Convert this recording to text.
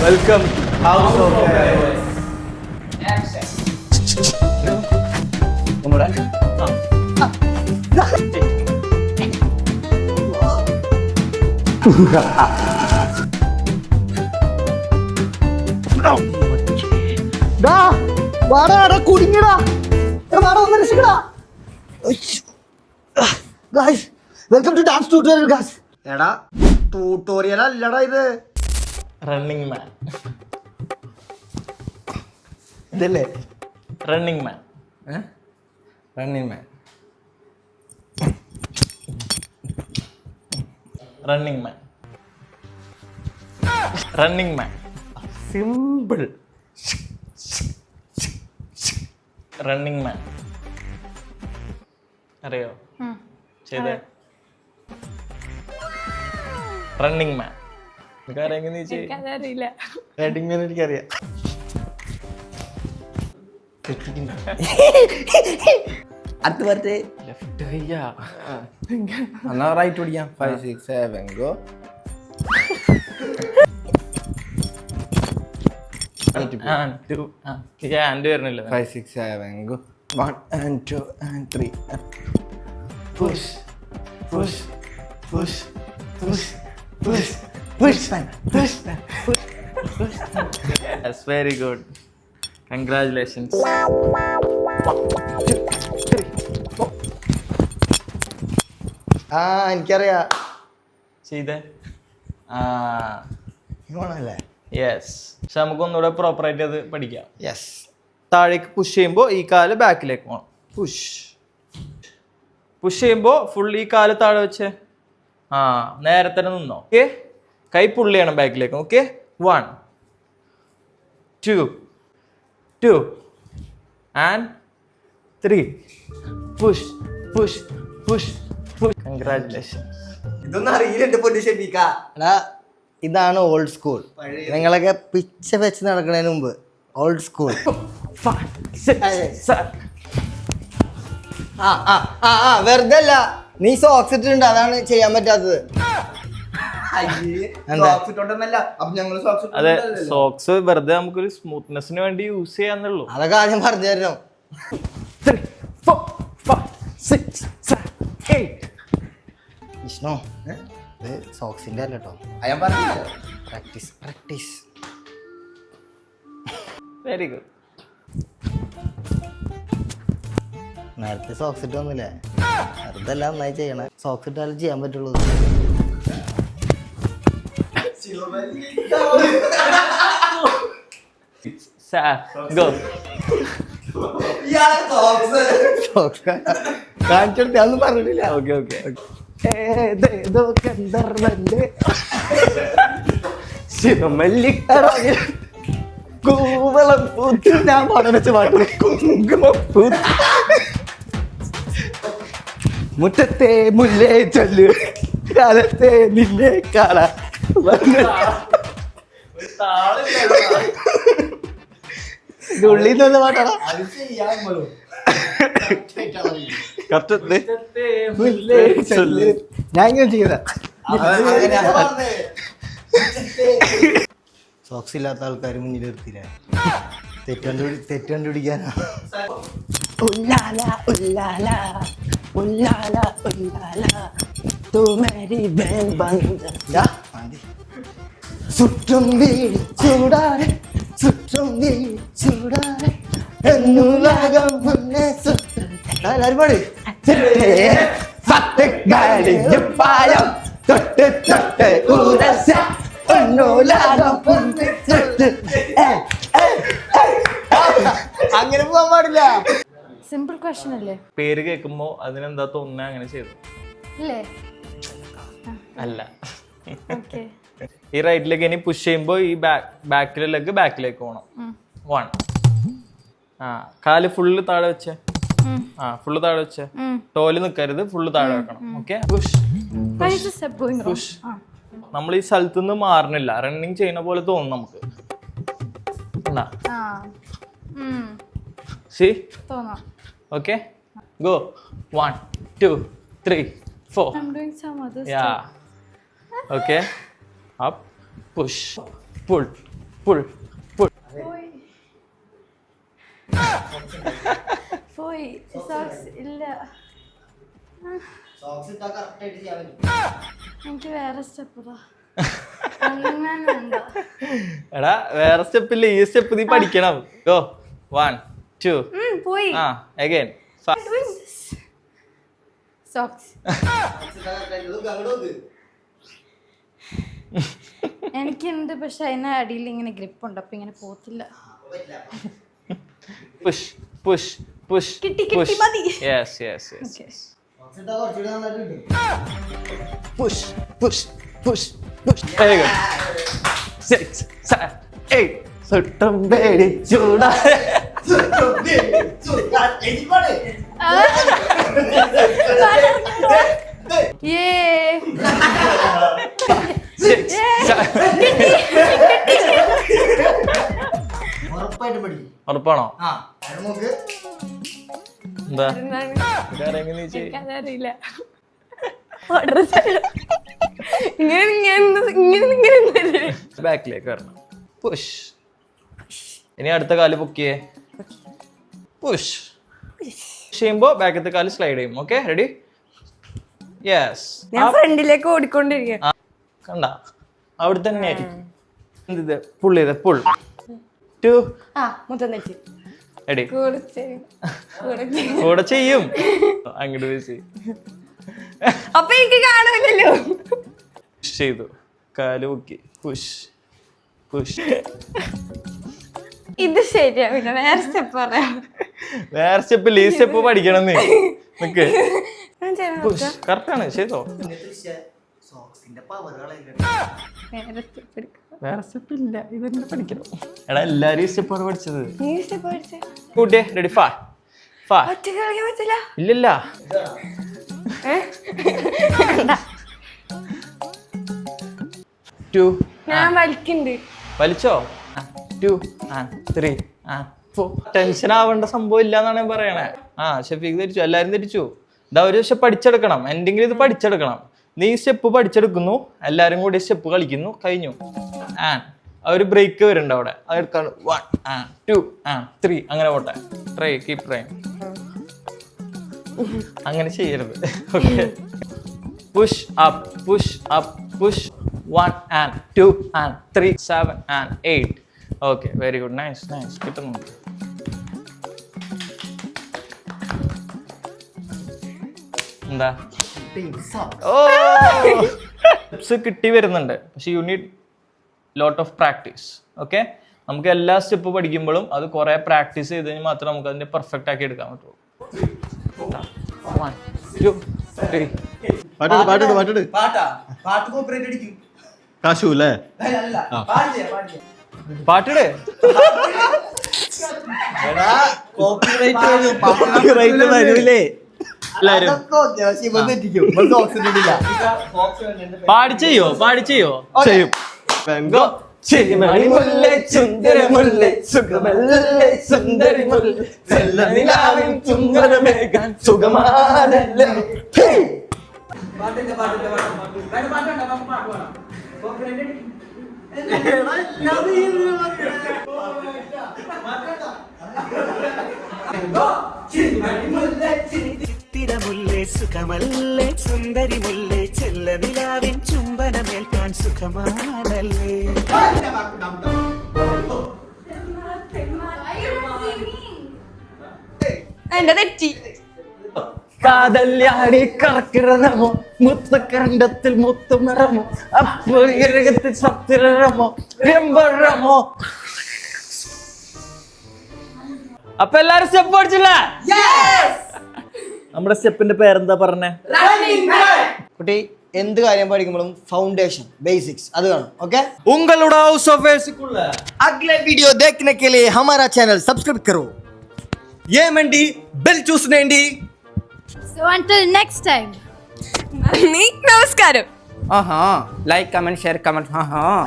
Welcome house of ഫെയർവേഴ്സ്. നമ്മുടെ കുടുങ്ങിടാ ഒന്ന് രക്ഷിക്കടാ. Welcome to dance tutorial guys. എടാ ട്യൂട്ടോറിയൽ അല്ലടാ ഇത്, റണ്ണിങ് മാൻ. ഇതല്ലേ running man. Running man. Running man. Running man. Simple. Running man അറിയോ? ചെയ്തേ. റണ്ണിങ് മാൻ അറിയില്ല. റണ്ണിങ് മാൻ എനിക്കറിയാം. അടുത്ത് പറഞ്ഞേ ലെഫ്റ്റ് കയ്യാ. എന്നാ റൈറ്റ് പിടിക്കാം. 5 6 7 ഗോ. ഹാൻഡ് വരുന്നില്ല. 5 6 7 go. 1 and 2 and 3. Push, push, push, push, push, push, push, push, push. Yes, very good. Congratulations. എനിക്കറിയാ. ചെയ്തേ. ഇതാണല്ലേ? യെസ്. പക്ഷെ നമുക്ക് ഒന്നുകൂടെ പ്രോപ്പറായിട്ട് അത് പഠിക്കാം. യെസ്. താഴേക്ക് പുഷ് ചെയ്യുമ്പോൾ ഈ കാല് ബാക്കിലേക്ക് പോകണം. പുഷ് പുഷ് ചെയ്യുമ്പോൾ ഫുൾ ഈ കാല് താഴെ വെച്ച് നേരെ തന്നെ നിന്നോ. ഓക്കെ, കൈ പുള്ളി ചെയ്യണം ബാക്കിലേക്ക്. Okay, 1 2 2 and 3. Push push push push. Congratulation. ഇതൊന്നും അറിയില്ല എന്റെ പൊന്നു ഷെഫീക്ക. ഇതാണ് ഓൾഡ് സ്കൂൾ. നിങ്ങളൊക്കെ പിച്ച വെച്ച് നടക്കുന്നതിന് മുമ്പ് ഓൾഡ് സ്കൂൾ. വെറുതെ അല്ല, നീ സോക്സ് ഇട്ടിട്ടുണ്ട്, അതാണ് ചെയ്യാൻ പറ്റാത്തത്. അതെ, സോക്സ് വെറുതെ നമുക്കൊരു സ്മൂത്ത്നെസ്സിന് വേണ്ടി യൂസ് ചെയ്യാന്നുള്ളൂ. അതൊക്കെ ആദ്യം പറഞ്ഞു തരണം. 3 4 5 6 7 8. വിഷ്ണു, ഇത് സോക്സിന്റെ അല്ല കേട്ടോ. Practice practice. Very good. നേരത്തെ സോക്സ് ഇട്ട് വന്നില്ലേ? വെറുതെ എല്ലാം നന്നായി ചെയ്യണേ. സോക്സ് ഇട്ടാലും ചെയ്യാൻ പറ്റുള്ളൂ. Go. കാണിച്ചെടുത്ത് അതൊന്നും പറഞ്ഞിട്ടില്ല. Okay okay. കൂവളം പൂത്ത് ഞാൻ പഠിച്ച പാട്ട്. കുങ്കുമം പൂത്ത് മുറ്റത്തെ മുല്ലേ ചൊല്ലു, കാലത്തെ നിന്നെ കാണാ. ഉള്ളിൽ നിന്നുള്ള പാട്ടാണ്. ഞാൻ ഇങ്ങനെ ചെയ്ത. സോക്സ് ഇല്ലാത്ത ആൾക്കാർ മുന്നിൽ നിർത്തില്ല. തെറ്റ് കണ്ടുപിടിക്കാനാ. ഉല്ലാല ഉല്ലാല ഉല്ലാല ഉല്ലാല തൂ മേരി ബേൻ ബന്ദ. ചുറ്റും വീഴ്ചൂടാതെ ചുറ്റും വീഴ്ചൂടാതെ എന്നുലകം മുന്നേ എല്ലാവരും പാടി. പായം തൊട്ട് തൊട്ട് ഉരസ അങ്ങനെ പോകാൻ പാടില്ല. സിമ്പിൾ ക്വസ്റ്റ്യൻ അല്ലേ? പേര് കേൾക്കുമ്പോ അതിനെന്താ തോന്നുന്ന അങ്ങനെ ചെയ്തു അല്ലേ? അല്ല. ഓക്കേ. ഈ റൈറ്റിലേക്ക് ഇനി പുഷ് ചെയ്യുമ്പോ ഈ ബാക്കിലെ ലെഗ് ബാക്കിലേക്ക് പോകണം. 1. കാല് ഫുള്ള് താഴെ വെച്ചേ. ഫുള്ള് താഴെ വെച്ചേ. ടോല് നിൽക്കരുത്, ഫുള്ള് താഴെ വെക്കണം. Okay, push push. നമ്മൾ ഈ സ്ഥലത്ത് നിന്ന് മാറണില്ല, റണ്ണിങ് ചെയ്യുന്ന പോലെ തോന്നും നമുക്ക്. Okay, go. 1 2 3 4. I'm doing some other Yeah. stuff. Okay. Up, push, pull, pull pull. പോയി സോക്സ് ഇല്ല. എനിക്ക് വേറെ സ്റ്റെപ്പ് എടാ വേറെ സ്റ്റെപ്പില്ല, ഈ സ്റ്റെപ്പ് നീ പഠിക്കണം. ഗോ 1 2 പോയി. Again socks. എനിക്കുണ്ട്, പക്ഷെ അതിന് അടിയിൽ ഇങ്ങനെ ഗ്രിപ്പ് ഉണ്ട്, അപ്പൊ ഇങ്ങനെ പോത്തില്ല. പുഷ് പുഷ് പുഷ് കിട്ടി കിട്ടി മതി. Yes yes yes. Push push push push. Very good. 6 7 8 സുട്ടം പേടി ചൂടാ. ഉറപ്പാണോ? എന്താ അറിയില്ല. ബാക്കിലേക്ക് വരണം. പുഷ്. ഇനി അടുത്ത കാല് പൊക്കിയേ. പുഷ് ചെയ്യുമ്പോ ബാക്കത്തെ കാല് സ്ലൈഡ് ചെയ്യും. Okay ready? യെസ്. ഞാൻ ഫ്രണ്ടിലേക്ക് ഓടിക്കൊണ്ടിരിക്കുക. കണ്ട അവിടെ തന്നെ ആയിരിക്കും. എന്ത് പുൾ ചെയ്ത പുൾ 2 റെഡി. കൂടെ ചെയ്യും. അങ്ങോട്ട് വെച്ച് അപ്പൊ എനിക്ക് കാണൂലല്ലോ. പുഷ് ചെയ്തു, കാല് പൊക്കി. Push push. ഇത് ശരിയാവില്ല, വേറെ സ്റ്റെപ്പ് പറയാം. വേറെ സ്റ്റെപ്പ് ഈ സ്റ്റെപ്പ് പഠിക്കണം നീ. നിക്ക്. പുഷ് കറക്റ്റ് ആണ്, ചെയ്തോ. വേറെ സ്റ്റെപ്പ് ഇല്ല, ഇതെന്നെ പഠിക്കണം. എടാ എല്ലാരും ഈ സ്റ്റെപ്പാണ് പഠിച്ചത്. കൂട്ടിയേ. റെഡി? ഫാ ഫാ. ഇല്ലില്ല. ഞാൻ വലിക്കുന്നുണ്ട്. വലിച്ചോ? 2 and 3 and 4. ടെൻഷൻ ആവേണ്ട സംഭവം ഇല്ലാന്നാണ് ഞാൻ പറയണേ. ഷഫീഖ് ധരിച്ചു, എല്ലാരും ധരിച്ചു. ഇതാ ഒരു പക്ഷെ പഠിച്ചെടുക്കണം, എന്തെങ്കിലും ഇത് പഠിച്ചെടുക്കണം. നീ സ്റ്റെപ്പ് പഠിച്ചെടുക്കുന്നു, എല്ലാരും കൂടി സ്റ്റെപ്പ് കളിക്കുന്നു, കഴിഞ്ഞു. ഒരു ബ്രേക്ക് വരുന്നുണ്ട് അവിടെ, അതെടുക്കാണ്. 1 and 2 and 3 അങ്ങനെ പോട്ടെ. Try, keep try. അങ്ങനെ ചെയ്യരുത്. Okay. Push up push up push. 1 and 2 and 3 7 and 8. Okay very good. Nice nice. കിട്ടുന്നു. എന്താ കിട്ടി വരുന്നുണ്ട്, പക്ഷെ you need lot of practice. Okay. നമുക്ക് എല്ലാ സ്റ്റെപ്പ് പഠിക്കുമ്പോഴും അത് കുറെ പ്രാക്ടീസ് ചെയ്ത് കഴിഞ്ഞാൽ മാത്രമേ നമുക്ക് അതിന്റെ പെർഫെക്റ്റ് ആക്കി എടുക്കാൻ പറ്റുള്ളൂ. 1 2 3. കാശുല്ലേ പാട്ടിട്. വരൂലേ? എല്ലാരും പാടി ചെയ്യോ? പാടി ചെയ്യോ? ചെയ്യും. ചിരിമണിമുല്ലേ ചുന്ദരമുല്ലേ സുഖമല്ലേ സുന്ദരിമുല്ലേ ചെല്ലനിലാവിൻ ചുംബനമേകാൻ സുഖമാനല്ലേ. ചിത്തിരമുല്ലേ സുഖമല്ലേ സുന്ദരിമുല്ലേ ചെല്ലനിലാവിൻ ചുംബനമേൽക്കാൻ സുഖമാണല്ലേ. എന്റെ തെറ്റി. കാതല്യാടി കറക്കിറങ്ങമോ മുത്തക്കരണ്ടത്തിൽ മുത്തുമറമോ അപ്പൊ ഇരകത്തിൽ സത്തിരമോ രമ്പറമോ. അപ്പൊ എല്ലാരും സ്റ്റെപ്പ് പഠിച്ചില്ലേ? നമ്മുടെ സ്റ്റെപ്പിന്റെ പേരെന്താ പറഞ്ഞേ? കുട്ടി എന്ത് കാര്യം പഠിക്കുമ്പോഴും ഫൗണ്ടേഷൻ ബേസിക്സ് അത് കാണും. ओके उंगलुड़ा हाउस ऑफ वेसिकुल अगले वीडियो देखने के लिए हमारा चैनल सब्सक्राइब करो. ये मंडी बेल चूसने So until next time. നമസ്കാരം. हाँ हाँ लाइक कमेंट शेयर कमेंट हाँ हाँ